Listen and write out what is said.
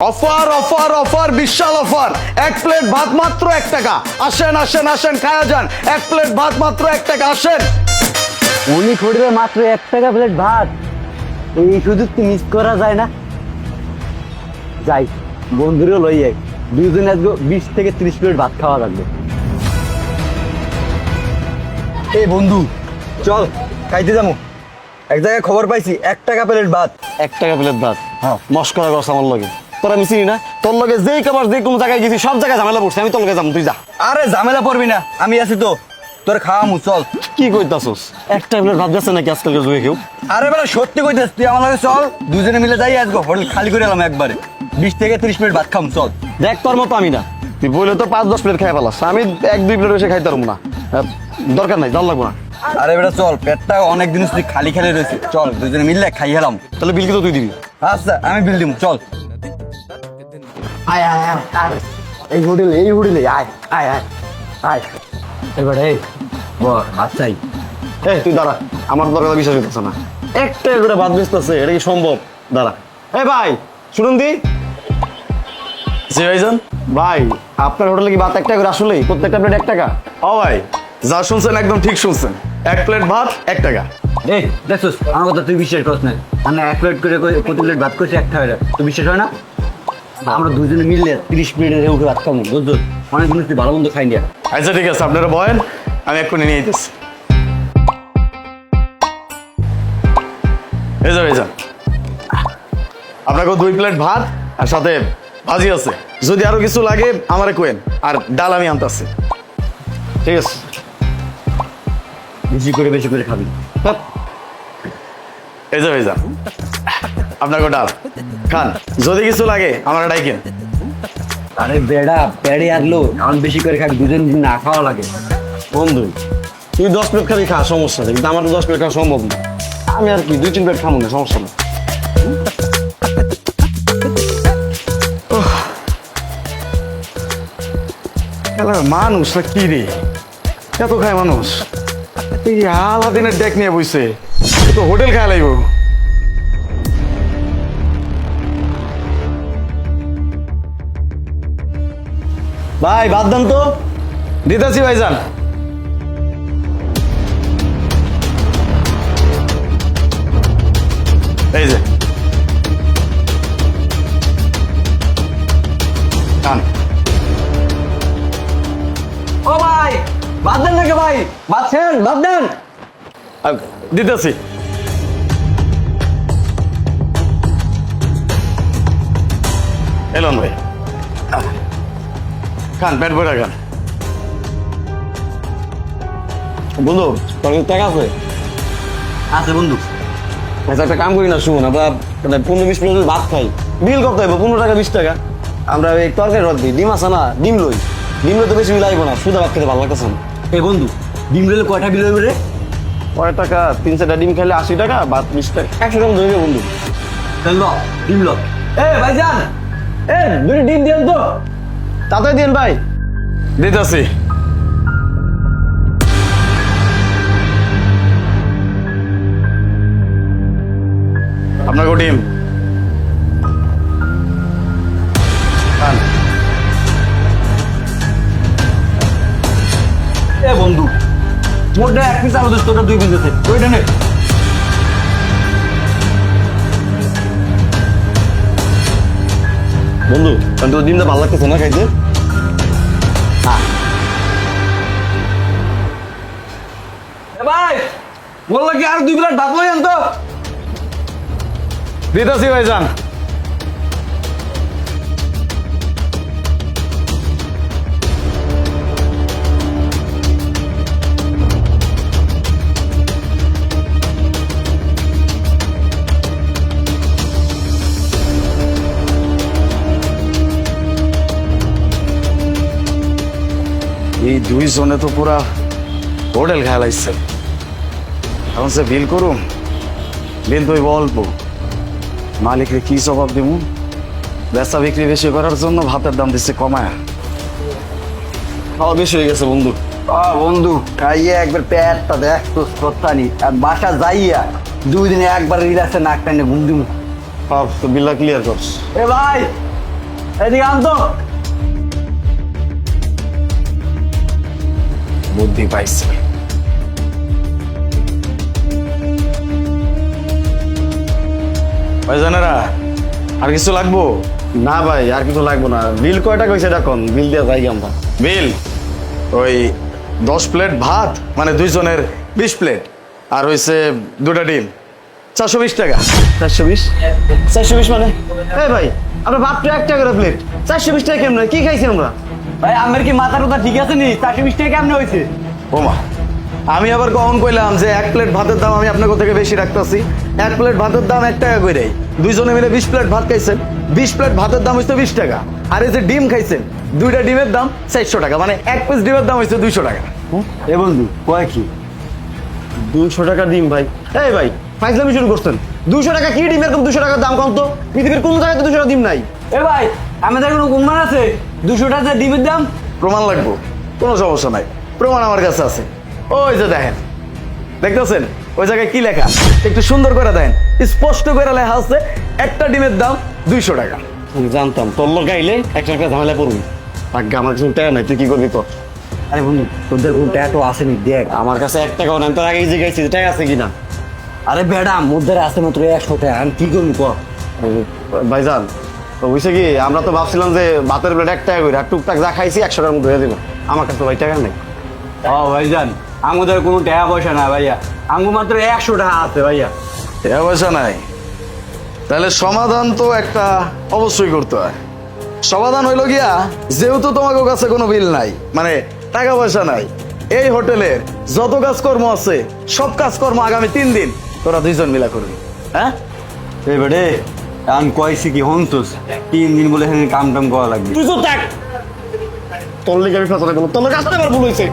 Offer offer offer বিশাল offer, এক plate ভাত মাত্র 1 টাকা। আসেন আসেন আসেন, খায়া যান, এক প্লেট ভাত মাত্র 1 টাকা। আসেন। উনি খড়বে মাত্র 1 টাকা প্লেট ভাত, এই সুযোগ তো মিস করা যায় না। যাই বন্ধুরও লই যাই, দুজনে আজকে 20 থেকে 30 প্লেট ভাত খাওয়া লাগবে। এই বন্ধু চল খাইতে যাবো, এক জায়গায় খবর পাইছি 1 টাকা প্লেট ভাত। 1 টাকা প্লেট ভাত? হ্যাঁ, মস্করা করছ আমার লগে। তোরা আমি চিনি না, তোর লগে যেই খাবার যে কোনো জায়গায় গেছি সব জায়গায় ঝামেলা পড়ছে, আমি তোর লগে যাবো, তুই যা। আরে ঝামেলা পড়বি না, আমি আছি তো, তোর খাওয়ামু, চল। কি কইতাছস? 1 টাকা প্লেট ভাত যাচ্ছে নাকি আজকালকার যুগে কেউ? আরে বেলা সত্যি কইতেছ, তুই আমার লগে চল, দুজনে মিলে যাই আজকে হোটেল খালি করে এলাম একবারে, 20 থেকে 30 প্লেট ভাত খাম, চল। দেখ তোর মতো আমি না, তুই বলে তো 5-10 প্লেট খাই ফেলাস, আমি 1-2 প্লেট এসে খাইতে পারবো না। দরকার নাই, জল লাগবো না। আরে বেটা চল, পেটটা অনেক দিন তুই খালি খালি রয়েছে, চল দুজনে মিললে খাই হেলাম। তাহলে বিল কিন্তু তুই দিবি। আচ্ছা আমি বিল দিব, চল। আয় আয় আয় আয়, এই হোটেলে আয় আয় আয় আয়, এবারে এই বল ভাত চাই। তুই দাঁড়া, আমার দরকার বিশ্বাস হইতেছে না, 1 টাকা করে ভাত বেচতেছে, এটা কি সম্ভব? দাঁড়া। ভাই শুনুন দি। জি ভাইজান। ভাই আপনার হোটেলে কি ভাত 1 টাকা করে আসলেই? প্রত্যেকটা প্লেট 1 টাকা? ও ভাই, যা শুনছেন একদম ঠিক শুনছেন, 1 প্লেট ভাত 1 টাকা। এই দেখছিস আমার কথা তুই বিশ্বাস করছ না, মানে 1 প্লেট করে প্রতি প্লেট ভাত করছি 1 টাকা, তুই বিশ্বাস হয় না? আমরা দুজনে মিললে 30 প্লেটের উঠে ভাত খাবো, বুঝছো? অনেক জিনিস তুই ভালো মন্দ খাই নিয়া। আচ্ছা ঠিক আছে, আপনারা বয়েন, আমি এক্ষুনি নিয়ে যেতেছি। এই যে ভাইজান, আপনাকে 2 প্লেট ভাত আর সাথে ভাজি আছে, যদি আরো কিছু লাগে আমারে কোয়েন, আর ডাল আমি আনতাছি। ঠিক আছে। বেশি করে খাবি। ধ্যাৎ, এই যে ভাইজান, আপনাকে ডাল খান, যদি কিছু লাগে আমার ডাইকেন। আরে বেড়া পেড়ে আসলো, আমার বেশি করে খাবি, দুজন না খাওয়া লাগে। বন্ধু তুই 10 প্লেট খাবি, খা, সমস্যা নেই, কিন্তু আমার তো 10 প্লেট খাওয়া সম্ভব না। আমি আর কি 2-3 প্লেট খাবো না, সমস্যা না। মানুষটা কি রে, এত খায় মানুষ? এই আলাদিনের ডেক নিয়ে বইছে, এ তো হোটেল খায় লাগবো। ভাই ভাত দেন তো। দিতেছি ভাইজান। এই যে খান। ও ভাই ভাত দেন নাকি ভাই, ভাত খেন, ভাত দেন। দিতেছি। এলন ভাই, খান, পেট ভরে খান। বন্ধু তোর কাছে টাকা আছে? আছে বন্ধু। আচ্ছা একটা কাম করি না, শুন, আমরা 15-20 প্লেট ভাত খাই, বিল কত হইব? 15 টাকা 20 টাকা। আমরা এই তরকারি রদ দিই, ডিম আছে না, ডিম লই, ডিম লই তো বেশি বিল আইব না, সুদা ভাত খেতে ভালো লাগতেছে না। এই বন্ধু ডিম রেলে কয়টা বিল হইবে রে? কয় টাকা? 3-4টা ডিম খেলে 80 টাকা, ভাত 20 টাকা, 100 টাকা ধরবে বন্ধু। ল ডিম ল। এ ভাইজান, এ দুটো ডিম দেন তো। তাড়াতাড়ি দিন ভাই। দিতেছি। আপনাকে ডিম খান। এ বন্ধু মোটটা 1 পিস আলু দোষ, তোটা 2 পিস আছে, ওইটা নে। বন্ধু আমি তো ডিমটা ভালো লাগতেছে না খাইতে। এ ভাই বললো কি আর 2 প্লেট ভাত লই আন তো। দিতেছি ভাইজান। এই 2 জনে তো পুরা হোটেল খেয়ে লাগছে, এখন সে বিল করুম, বিল তো অল্প, মালিকরে কি জবাব দিব? বেচা বিক্রি বেশি করার জন্য ভাতের দাম দিচ্ছে কমায়। খাওয়া বেশি হয়ে গেছে বন্ধু। বন্ধু খাইয়ে একবার পেটটা দেখ তো সত্তানি, আর বাসা যাইয়া 2 দিনে একবার রিল্যাক্সে নাক টাইনে ঘুম দিব। তো বিলটা ক্লিয়ার কর। এ ভাই এদিকে আনতো। বুদ্ধি পাইছে। ভাইজানেরা আর কিছু লাগবো? না ভাই আর কিছু লাগবে না। বিল কয়টা কইছে এখন বিল দিয়ে যাই আমরা। বিল ওই 10 প্লেট ভাত মানে 2 জনের 20 প্লেট আর হইছে 2টা ডিম 420 টাকা। 420 420 মানে এই ভাই আমরা ভাত তো 1 টাকা করে প্লেট 420 টাকা কেমনে কি খাইছি আমরা? ভাই আমার কি মাথার কথা ঠিক আছে নি? 420 টাকা কেমনে হয়েছে? ওমা আমি আবার কখন কইলাম যে 1 প্লেট ভাতের দাম আমি আপনার থেকে বেশি রাখতেছি? 1 প্লেট ভাতের দাম 1 টাকা কইরাই। 2 জনে মিলে 20 প্লেট ভাত খাইছেন, 20 প্লেট ভাতের দাম হইছে 20 টাকা। আর এই যে ডিম খাইছেন 2টা ডিমের দাম 400 টাকা, মানে 1 পিস ডিমের দাম হইছে 200 টাকা। এ বন্ধু কয় কি? 200 টাকা ডিম ভাই। এই ভাই ফাইজলামি শুরু করছেন। 200 টাকা কি ডিম? এরকম 200 টাকার দাম কম তো পৃথিবীর কোন জায়গায় 200 টাকা ডিম নাই। এ ভাই আমাদের কোনো গুণমান আছে 200 টাকা ডিমের দাম? প্রমাণ লাগবো? কোনো সমস্যা নাই, প্রমাণ আমার কাছে আছে। ওই যে দেখেন, দেখতেছেন ওই জায়গায় কি লেখা? একটু সুন্দর করে দেন, স্পষ্ট করে লেখা আছে একটা ডিমের দাম 200 টাকা। আমি জানতাম তোর লোক গাইলে একটা একটা ঝামেলা পড়বি। আগে আমার কাছে টাকা নাই, তুই কি করবি তো? আরে বন্ধু তোদের কোন ট্যাটু আসেনি দেখ। আমার কাছে 1 টাকাও নাই। তোর আগে জিজ্ঞাসি টাকা আছে কিনা। আরে বেডা মধ্যে আছে মাত্র 100 টাকা, আমি কি করবো ক? ভাইজান তো বুঝছে কি আমরা তো ভাবছিলাম যে ভাতের প্লেট 1 টাকা করে আর টুকটাক যা খাইছি 100 টাকার মধ্যে হয়ে দেবো। আমার কাছে তো ভাই টাকা নেই। ও ভাইজান আমাদের কোনো টাকা পয়সা না ভাইয়া, আমগো মাত্র 100 টাকা আছে ভাইয়া। টাকা পয়সা নাই? তাহলে সমাধান তো একটা অবশ্যই করতে হয়। সমাধান হইল গিয়া, যেহেতু তোমাদের কাছে কোনো বিল নাই মানে টাকা পয়সা নাই, এই হোটেলের যত কাজকর্ম আছে সব কাজকর্ম আগামী 3 দিন তোরা 2 জন মিলা করবি। হ্যাঁ এই বেডে আমি কইছি কি হনতুস 3 দিন বলে এখানে কাম টাম করা লাগবে। তুই তো দেখ তোর লিগে আমি ফেসলে গেল, তোর লোক আসতে আমার ভুল হয়েছে।